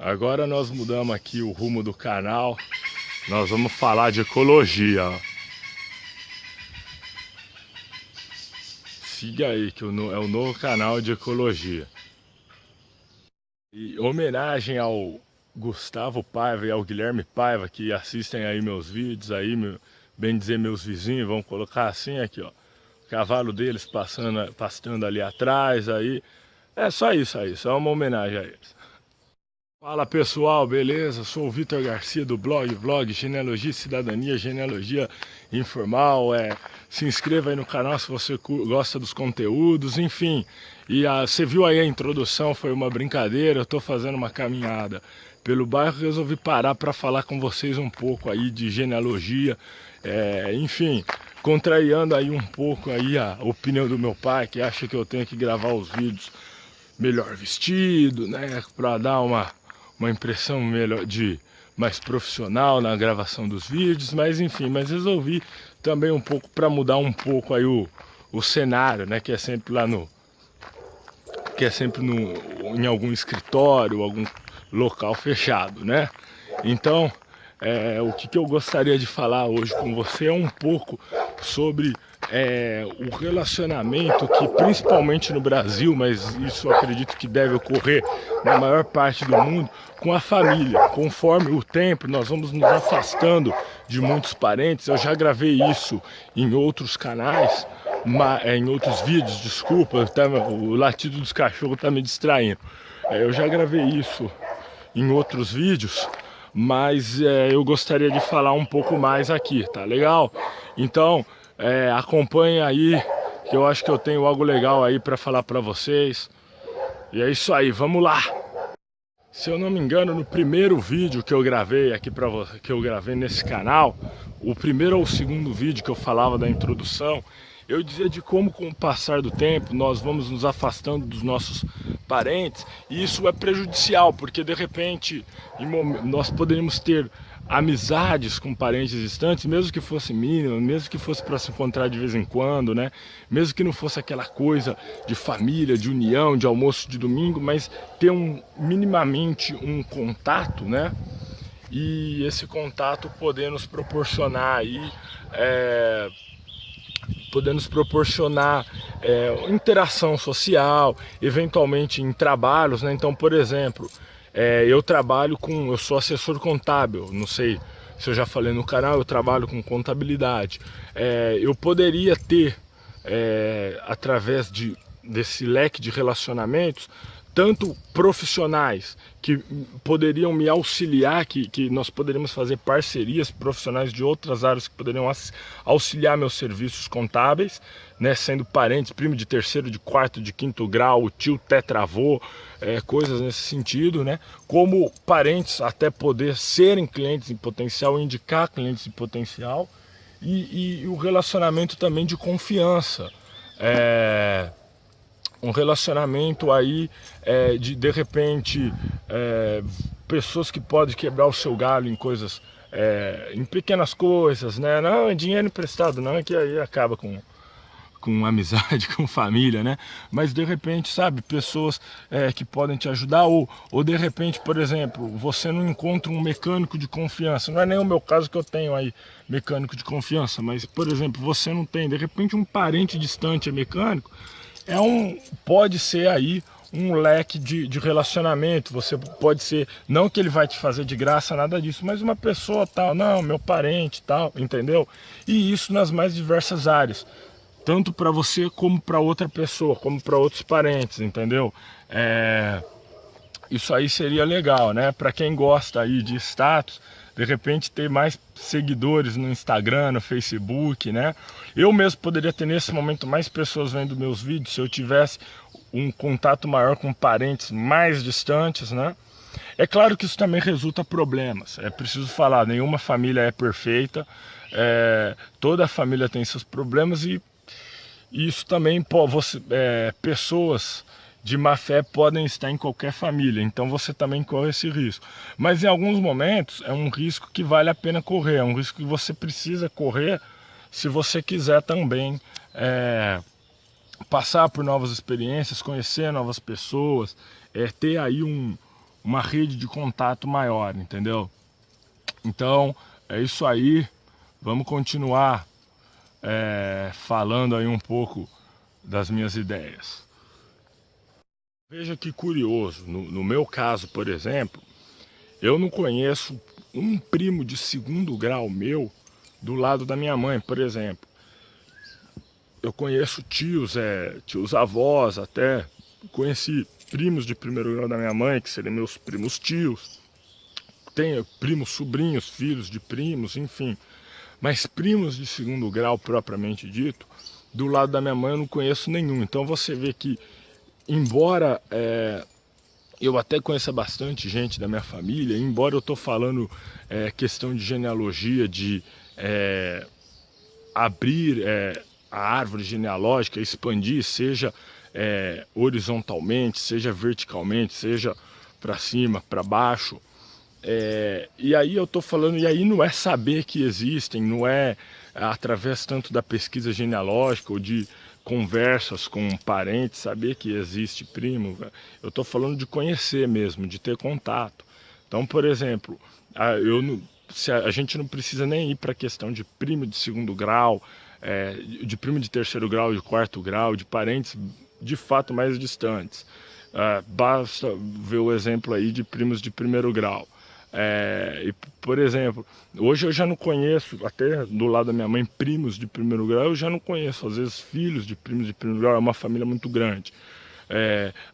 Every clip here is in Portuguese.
Agora nós mudamos aqui o rumo do canal. Nós vamos falar de ecologia, ó. Siga aí que é o novo canal de ecologia. E homenagem ao Gustavo Paiva e ao Guilherme Paiva, que assistem aí meus vídeos aí, bem dizer meus vizinhos, vamos colocar assim aqui, ó. O cavalo deles pastando ali atrás aí. É só isso aí, só uma homenagem a eles. Fala pessoal, beleza? Sou o Vitor Garcia do Vlog Genealogia e Cidadania, Genealogia Informal. Se inscreva aí no canal se você gosta dos conteúdos, enfim. E você viu aí a introdução, foi uma brincadeira, eu tô fazendo uma caminhada pelo bairro, resolvi parar para falar com vocês um pouco aí de genealogia, enfim, contrariando aí um pouco aí a opinião do meu pai, que acha que eu tenho que gravar os vídeos melhor vestido, né, para dar uma impressão melhor, mais profissional na gravação dos vídeos, mas enfim, mas resolvi também um pouco para mudar um pouco aí o cenário, né, que é sempre em algum escritório, algum local fechado, né? Então, o que eu gostaria de falar hoje com você é um pouco sobre o relacionamento que, principalmente no Brasil, mas isso eu acredito que deve ocorrer na maior parte do mundo, com a família. Conforme o tempo, nós vamos nos afastando de muitos parentes. Eu já gravei isso em outros canais, em outros vídeos, desculpa, o latido dos cachorros está me distraindo. Eu já gravei isso em outros vídeos, mas eu gostaria de falar um pouco mais aqui, tá legal? Então, acompanhe aí, que eu acho que eu tenho algo legal aí para falar para vocês. E é isso aí, vamos lá! Se eu não me engano, no primeiro vídeo que eu gravei aqui para você, que eu gravei nesse canal, o primeiro ou o segundo vídeo que eu falava da introdução, eu dizia de como, com o passar do tempo, nós vamos nos afastando dos nossos parentes, e isso é prejudicial, porque de repente nós poderíamos ter amizades com parentes distantes, mesmo que fosse mínimo, mesmo que fosse para se encontrar de vez em quando, né? Mesmo que não fosse aquela coisa de família, de união, de almoço de domingo, mas ter minimamente um contato, né? E esse contato poder nos proporcionar aí, interação social, eventualmente em trabalhos, né? Então, por exemplo, eu sou assessor contábil, não sei se eu já falei no canal, eu trabalho com contabilidade. Eu poderia ter, através desse leque de relacionamentos, tanto profissionais que poderiam me auxiliar, que nós poderíamos fazer parcerias, profissionais de outras áreas que poderiam auxiliar meus serviços contábeis, né, sendo parentes, primo de terceiro, de quarto, de quinto grau, tio tetravô, coisas nesse sentido, né, como parentes até poder serem clientes em potencial, indicar clientes em potencial, e o relacionamento também de confiança. Um relacionamento aí de repente pessoas que podem quebrar o seu galho em coisas, em pequenas coisas, né? Não, é dinheiro emprestado, não, é que aí acaba com amizade, com família, né? Mas de repente, sabe, pessoas que podem te ajudar, ou de repente, por exemplo, você não encontra um mecânico de confiança. Não é nem o meu caso que eu tenho aí mecânico de confiança, mas, por exemplo, você não tem, de repente um parente distante é mecânico, pode ser aí um leque de relacionamento. Você pode ser, não que ele vai te fazer de graça, nada disso, mas uma pessoa tal, não, meu parente tal, entendeu? E isso nas mais diversas áreas, tanto para você como para outra pessoa, como para outros parentes, entendeu? Isso aí seria legal, né? Para quem gosta aí de status, de repente ter mais seguidores no Instagram, no Facebook, né? Eu mesmo poderia ter nesse momento mais pessoas vendo meus vídeos se eu tivesse um contato maior com parentes mais distantes, né? É claro que isso também resulta em problemas, é preciso falar, nenhuma família é perfeita, toda família tem seus problemas, e isso também, pessoas de má fé podem estar em qualquer família, então você também corre esse risco. Mas em alguns momentos é um risco que vale a pena correr, é um risco que você precisa correr se você quiser também passar por novas experiências, conhecer novas pessoas, ter aí uma rede de contato maior, entendeu? Então, é isso aí. Vamos continuar falando aí um pouco das minhas ideias. Veja que curioso, no meu caso, por exemplo, eu não conheço um primo de segundo grau meu do lado da minha mãe, por exemplo. Eu conheço tios, tios avós até, conheci primos de primeiro grau da minha mãe, que seriam meus primos tios, tenho primos, sobrinhos, filhos de primos, enfim. Mas primos de segundo grau, propriamente dito, do lado da minha mãe eu não conheço nenhum. Então você vê que, embora eu até conheça bastante gente da minha família, embora eu estou falando questão de genealogia, de abrir a árvore genealógica, expandir, seja horizontalmente, seja verticalmente, seja para cima, para baixo. E aí eu estou falando, e aí não é saber que existem, não é através tanto da pesquisa genealógica ou de conversas com parentes, saber que existe primo. Eu estou falando de conhecer mesmo, de ter contato. Então, por exemplo, a gente não precisa nem ir para a questão de primo de segundo grau, de primo de terceiro grau, de quarto grau, de parentes de fato mais distantes. Basta ver o exemplo aí de primos de primeiro grau. Por exemplo, hoje eu já não conheço, até do lado da minha mãe, primos de primeiro grau, eu já não conheço, às vezes filhos de primos de primeiro grau, é uma família muito grande.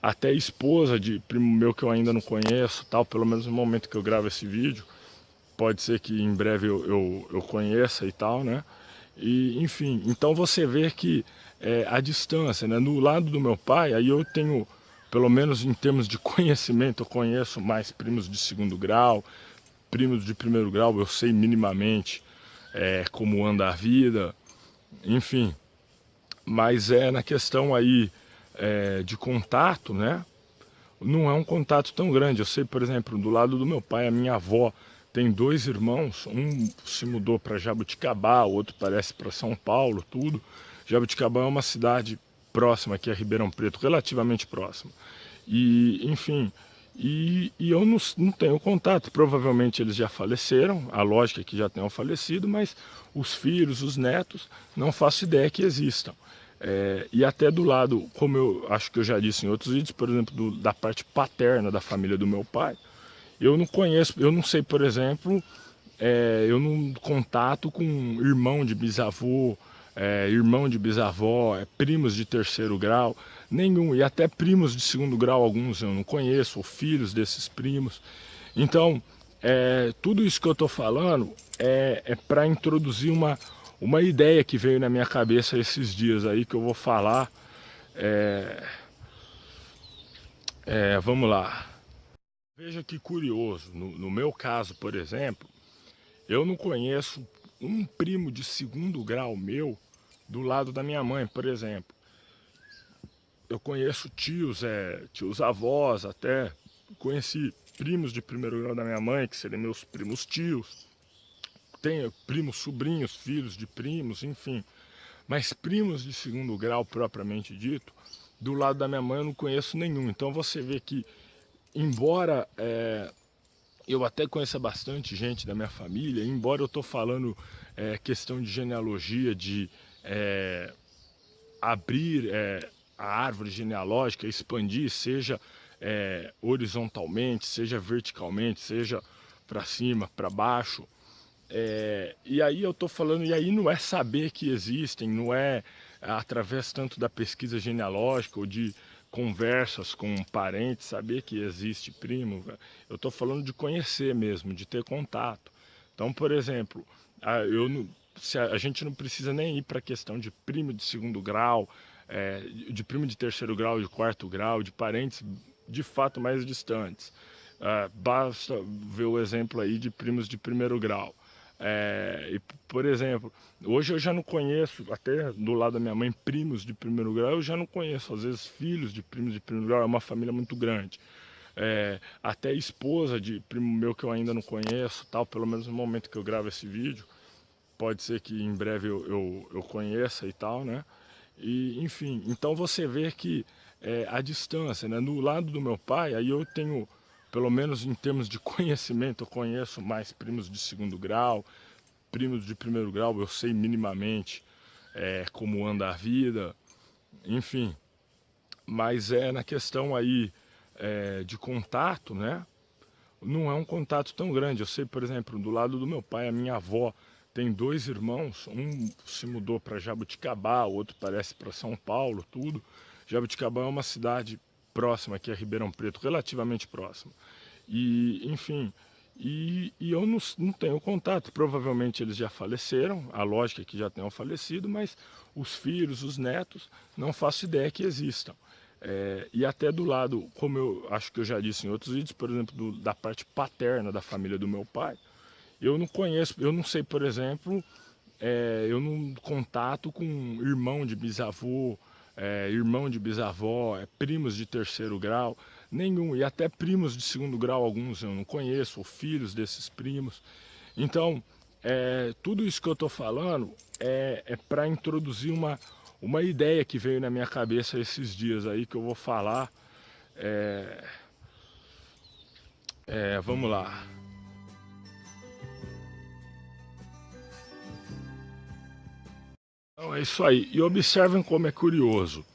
Até esposa de primo meu que eu ainda não conheço, tal, pelo menos no momento que eu gravo esse vídeo, pode ser que em breve eu conheça e tal, né? E, enfim, então você vê que a distância, né? No lado do meu pai, aí eu tenho, pelo menos em termos de conhecimento, eu conheço mais primos de segundo grau, primos de primeiro grau, eu sei minimamente como anda a vida, enfim. Mas na questão aí de contato, né? Não é um contato tão grande. Eu sei, por exemplo, do lado do meu pai, a minha avó tem dois irmãos, um se mudou para Jabuticabá, o outro parece para São Paulo, tudo. Jabuticabá é uma cidade próxima aqui a Ribeirão Preto, relativamente próxima. E, enfim, e eu não tenho contato, provavelmente eles já faleceram, a lógica é que já tenham falecido, mas os filhos, os netos, não faço ideia que existam. E até do lado, como eu acho que eu já disse em outros vídeos, por exemplo, da parte paterna da família do meu pai, eu não conheço, eu não sei, por exemplo, eu não contato com irmão de bisavô, irmão de bisavó, primos de terceiro grau, nenhum. E até primos de segundo grau, alguns eu não conheço, ou filhos desses primos. Então, tudo isso que eu estou falando é para introduzir uma ideia que veio na minha cabeça esses dias aí, que eu vou falar. Vamos lá. Veja que curioso, no meu caso, por exemplo, eu não conheço um primo de segundo grau meu do lado da minha mãe, por exemplo. Eu conheço tios, tios avós até, conheci primos de primeiro grau da minha mãe, que seriam meus primos tios. Tenho primos, sobrinhos, filhos de primos, enfim. Mas primos de segundo grau, propriamente dito, do lado da minha mãe eu não conheço nenhum. Então você vê que, embora eu até conheça bastante gente da minha família, embora eu estou falando questão de genealogia, de abrir a árvore genealógica, expandir, seja horizontalmente, seja verticalmente, seja para cima, para baixo. E aí eu estou falando, e aí não é saber que existem, não é através tanto da pesquisa genealógica ou de conversas com parentes, saber que existe primo. Eu estou falando de conhecer mesmo, de ter contato. Então, por exemplo, a gente não precisa nem ir para a questão de primo de segundo grau, de primo de terceiro grau, de quarto grau, de parentes de fato mais distantes. Basta ver o exemplo aí de primos de primeiro grau. Por exemplo, hoje eu já não conheço, até do lado da minha mãe, primos de primeiro grau, eu já não conheço, às vezes filhos de primos de primeiro grau, é uma família muito grande. Até esposa de primo meu que eu ainda não conheço, tal, pelo menos no momento que eu gravo esse vídeo, pode ser que em breve eu conheça e tal, né? E, enfim, então você vê que a distância, né? No lado do meu pai, aí eu tenho pelo menos em termos de conhecimento, eu conheço mais primos de segundo grau, primos de primeiro grau, eu sei minimamente como anda a vida, enfim. Mas na questão aí de contato, né? Não é um contato tão grande. Eu sei, por exemplo, do lado do meu pai, a minha avó tem 2 irmãos, um se mudou para Jabuticabá, o outro parece para São Paulo, tudo. Jabuticabá é uma cidade próxima aqui a Ribeirão Preto, relativamente próxima. E, enfim, eu não tenho contato. Provavelmente eles já faleceram, a lógica é que já tenham falecido, mas os filhos, os netos, não faço ideia que existam. E até do lado, como eu acho que eu já disse em outros vídeos, por exemplo, da parte paterna da família do meu pai, eu não conheço, eu não sei, por exemplo, eu não contato com irmão de bisavô, irmão de bisavó, primos de terceiro grau, nenhum. E até primos de segundo grau, alguns eu não conheço, ou filhos desses primos. Então, tudo isso que eu estou falando é para introduzir uma ideia que veio na minha cabeça esses dias aí, que eu vou falar. Vamos lá. Então é isso aí. E observem como é curioso.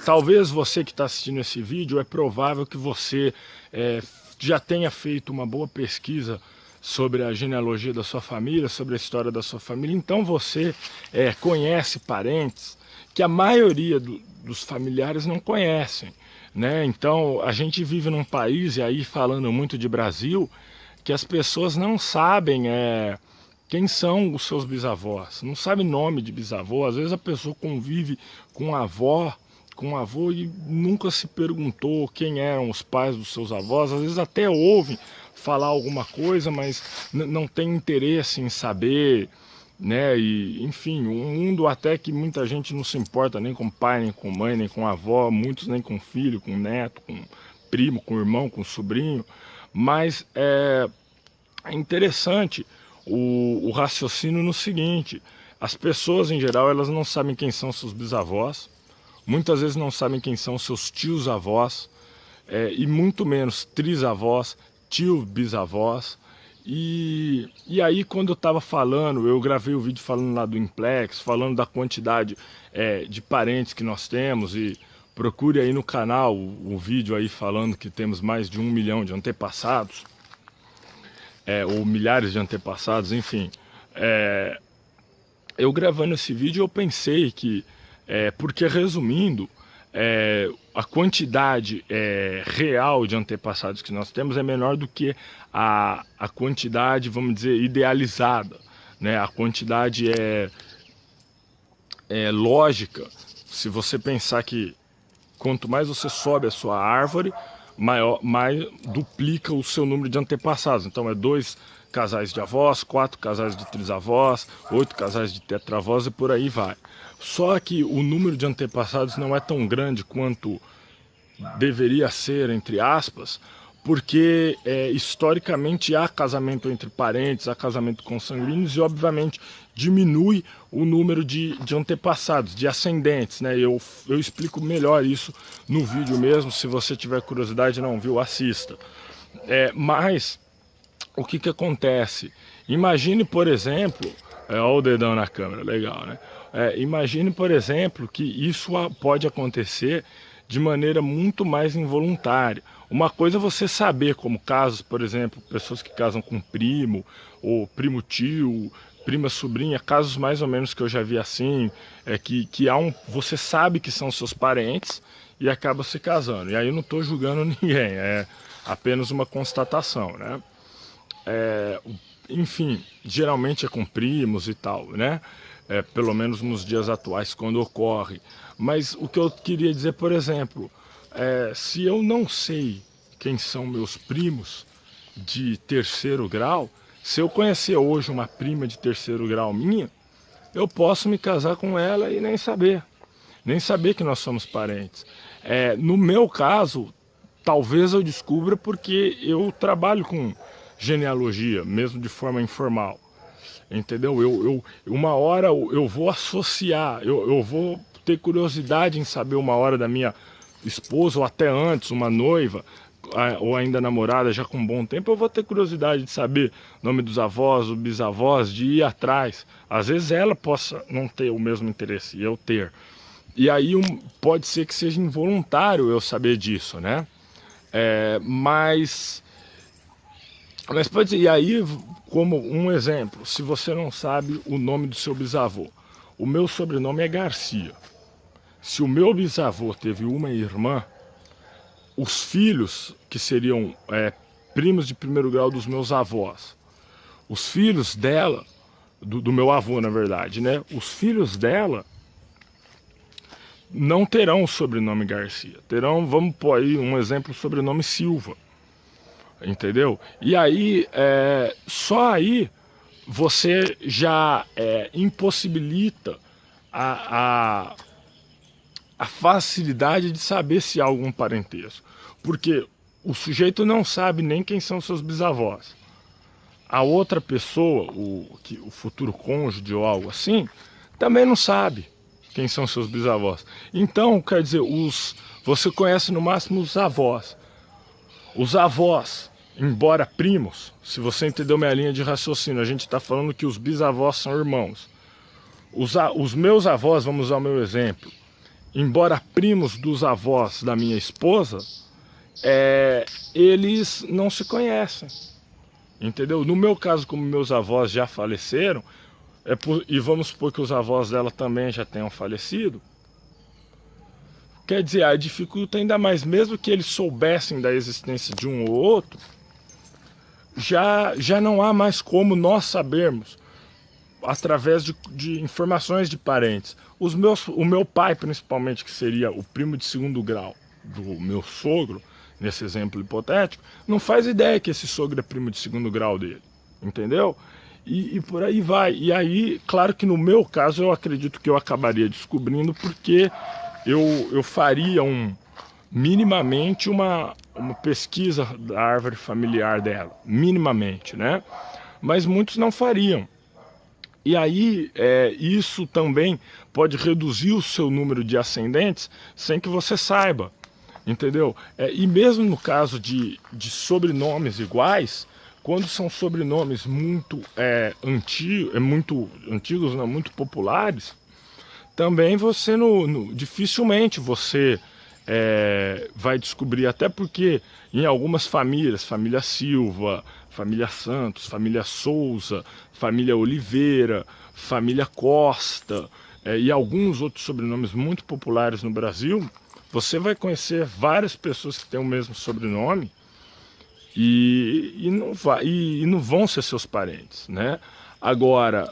Talvez você que está assistindo esse vídeo, é provável que você já tenha feito uma boa pesquisa sobre a genealogia da sua família, sobre a história da sua família. Então você conhece parentes que a maioria dos familiares não conhecem, né? Então a gente vive num país, e aí falando muito de Brasil, que as pessoas não sabem quem são os seus bisavós, não sabe nome de bisavô. Às vezes a pessoa convive com a avó, com o avô, e nunca se perguntou quem eram os pais dos seus avós. Às vezes até ouvem falar alguma coisa, mas não tem interesse em saber, né? E enfim, um mundo até que muita gente não se importa nem com pai, nem com mãe, nem com avó, muitos nem com filho, com neto, com primo, com irmão, com sobrinho. Mas é interessante o raciocínio no seguinte: as pessoas em geral, elas não sabem quem são seus bisavós, muitas vezes não sabem quem são seus tios-avós, e muito menos trisavós, tio-bisavós. E aí, quando eu estava falando, eu gravei o vídeo falando lá do Implex, falando da quantidade de parentes que nós temos, e procure aí no canal o vídeo aí falando que temos mais de 1 milhão de antepassados, ou milhares de antepassados, enfim. Eu gravando esse vídeo, eu pensei que, porque resumindo, a quantidade real de antepassados que nós temos é menor do que a quantidade, vamos dizer, idealizada, né? A quantidade lógica. Se você pensar que quanto mais você sobe a sua árvore, mais duplica o seu número de antepassados. Então 2 casais de avós, 4 casais de trisavós, 8 casais de tetravós e por aí vai. Só que o número de antepassados não é tão grande quanto deveria ser, entre aspas, porque historicamente há casamento entre parentes, há casamento consanguíneos, e obviamente diminui o número de antepassados, de ascendentes, né? Eu explico melhor isso no vídeo mesmo. Se você tiver curiosidade e não viu, assista. Mas o que acontece? Imagine, por exemplo, olha o dedão na câmera, legal, né? Imagine, por exemplo, que isso pode acontecer de maneira muito mais involuntária. Uma coisa é você saber, como casos, por exemplo, pessoas que casam com primo, ou primo tio, prima sobrinha, casos mais ou menos que eu já vi assim, que você sabe que são seus parentes e acaba se casando. E aí eu não estou julgando ninguém, é apenas uma constatação, né? Enfim, geralmente é com primos e tal, né? Pelo menos nos dias atuais, quando ocorre. Mas o que eu queria dizer, por exemplo, se eu não sei quem são meus primos de terceiro grau, se eu conhecer hoje uma prima de terceiro grau minha, eu posso me casar com ela e nem saber que nós somos parentes. No meu caso, talvez eu descubra porque eu trabalho com genealogia, mesmo de forma informal. Entendeu? Uma hora eu vou associar, eu vou ter curiosidade em saber uma hora da minha esposa, ou até antes, uma noiva, ou ainda namorada, já com um bom tempo, eu vou ter curiosidade de saber o nome dos avós, os bisavós, de ir atrás. Às vezes ela possa não ter o mesmo interesse e eu ter. E aí pode ser que seja involuntário eu saber disso, né? Mas pode ser, e aí, como um exemplo, se você não sabe o nome do seu bisavô, o meu sobrenome é Garcia. Se o meu bisavô teve uma irmã, os filhos, que seriam primos de primeiro grau dos meus avós, os filhos dela, do meu avô na verdade, né? Os filhos dela não terão o sobrenome Garcia, terão, vamos pôr aí um exemplo, o sobrenome Silva, entendeu? E aí, só aí você já impossibilita a facilidade de saber se há algum parentesco, porque o sujeito não sabe nem quem são seus bisavós. A outra pessoa, o futuro cônjuge ou algo assim, também não sabe quem são seus bisavós. Então, quer dizer, você conhece no máximo os avós. Os avós, embora primos, se você entendeu minha linha de raciocínio, a gente está falando que os bisavós são irmãos. Os meus avós, vamos usar o meu exemplo, embora primos dos avós da minha esposa, eles não se conhecem, entendeu? No meu caso, como meus avós já faleceram, e vamos supor que os avós dela também já tenham falecido, quer dizer, dificulta ainda mais, mesmo que eles soubessem da existência de um ou outro, já não há mais como nós sabermos, através de informações de parentes. O meu pai, principalmente, que seria o primo de segundo grau do meu sogro, nesse exemplo hipotético, não faz ideia que esse sogro é primo de segundo grau dele, entendeu? E por aí vai. E aí, claro que no meu caso, eu acredito que eu acabaria descobrindo, porque eu faria minimamente uma pesquisa da árvore familiar dela, minimamente, né? Mas muitos não fariam. E aí, isso também pode reduzir o seu número de ascendentes sem que você saiba, entendeu? E mesmo no caso de sobrenomes iguais, quando são sobrenomes muito antigos, não, muito populares, também você dificilmente você vai descobrir, até porque em algumas famílias, família Silva, família Santos, família Souza, família Oliveira, família Costa, e alguns outros sobrenomes muito populares no Brasil, você vai conhecer várias pessoas que têm o mesmo sobrenome e não vão ser seus parentes, né? Agora,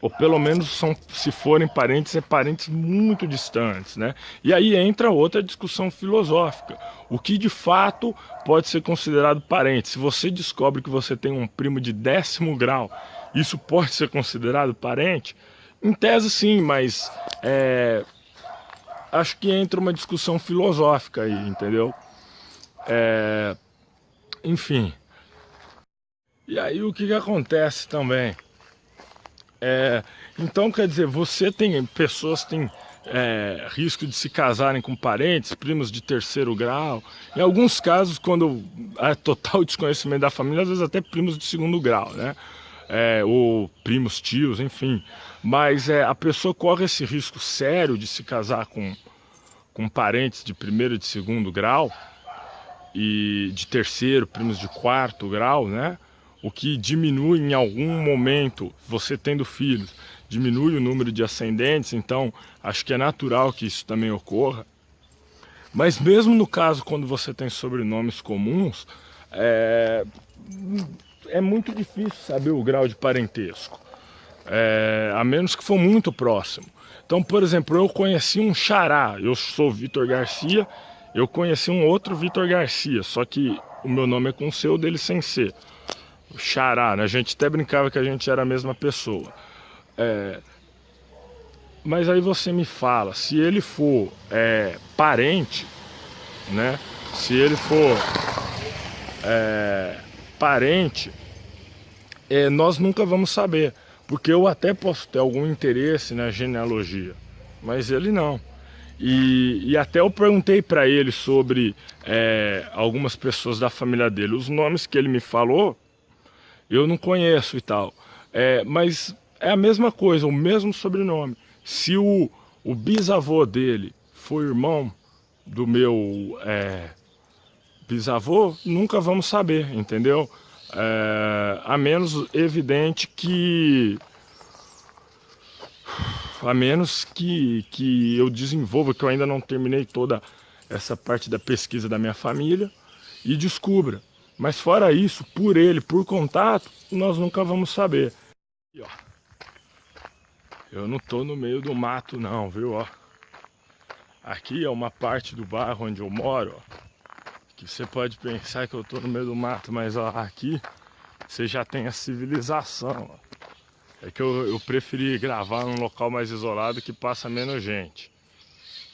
ou pelo menos se forem parentes, parentes muito distantes, né? E aí entra outra discussão filosófica. O que de fato pode ser considerado parente? Se você descobre que você tem um primo de 10º grau, isso pode ser considerado parente? Em tese sim, mas acho que entra uma discussão filosófica aí, entendeu? Enfim. E aí o que acontece também? Então, quer dizer, pessoas têm risco de se casarem com parentes, primos de 3º grau. Em alguns casos, quando há total desconhecimento da família, às vezes até primos de 2º grau, né? Ou primos, tios, enfim. Mas a pessoa corre esse risco sério de se casar com parentes de 1º e de 2º grau, e de 3º, primos de 4º grau, né? O que diminui em algum momento, você tendo filhos, diminui o número de ascendentes, então acho que é natural que isso também ocorra. Mas mesmo no caso, quando você tem sobrenomes comuns, é muito difícil saber o grau de parentesco, a menos que for muito próximo. Então, por exemplo, eu conheci um xará, eu sou Vitor Garcia, eu conheci um outro Vitor Garcia, só que o meu nome é com C, o dele sem C. Xará, né? A gente até brincava que a gente era a mesma pessoa. Mas aí você me fala, se ele for parente, né? Se ele for parente, nós nunca vamos saber, porque eu até posso ter algum interesse na genealogia, mas ele não. E até eu perguntei para ele sobre algumas pessoas da família dele. Os nomes que ele me falou, eu não conheço e tal. Mas é a mesma coisa, o mesmo sobrenome. Se o bisavô dele foi irmão do meu bisavô, nunca vamos saber, entendeu? A menos evidente que... A menos que eu desenvolva, que eu ainda não terminei toda essa parte da pesquisa da minha família e descubra. Mas fora isso, por ele, por contato, nós nunca vamos saber. E, ó, eu não tô no meio do mato não, viu? Ó. Aqui é uma parte do bairro onde eu moro, ó, que você pode pensar que eu tô no meio do mato, mas ó, aqui você já tem a civilização, ó. É que eu preferi gravar num local mais isolado que passa menos gente.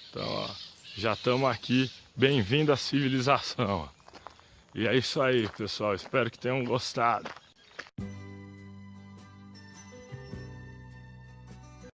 Então, ó, já estamos aqui, bem-vindo à civilização. E é isso aí, pessoal. Espero que tenham gostado.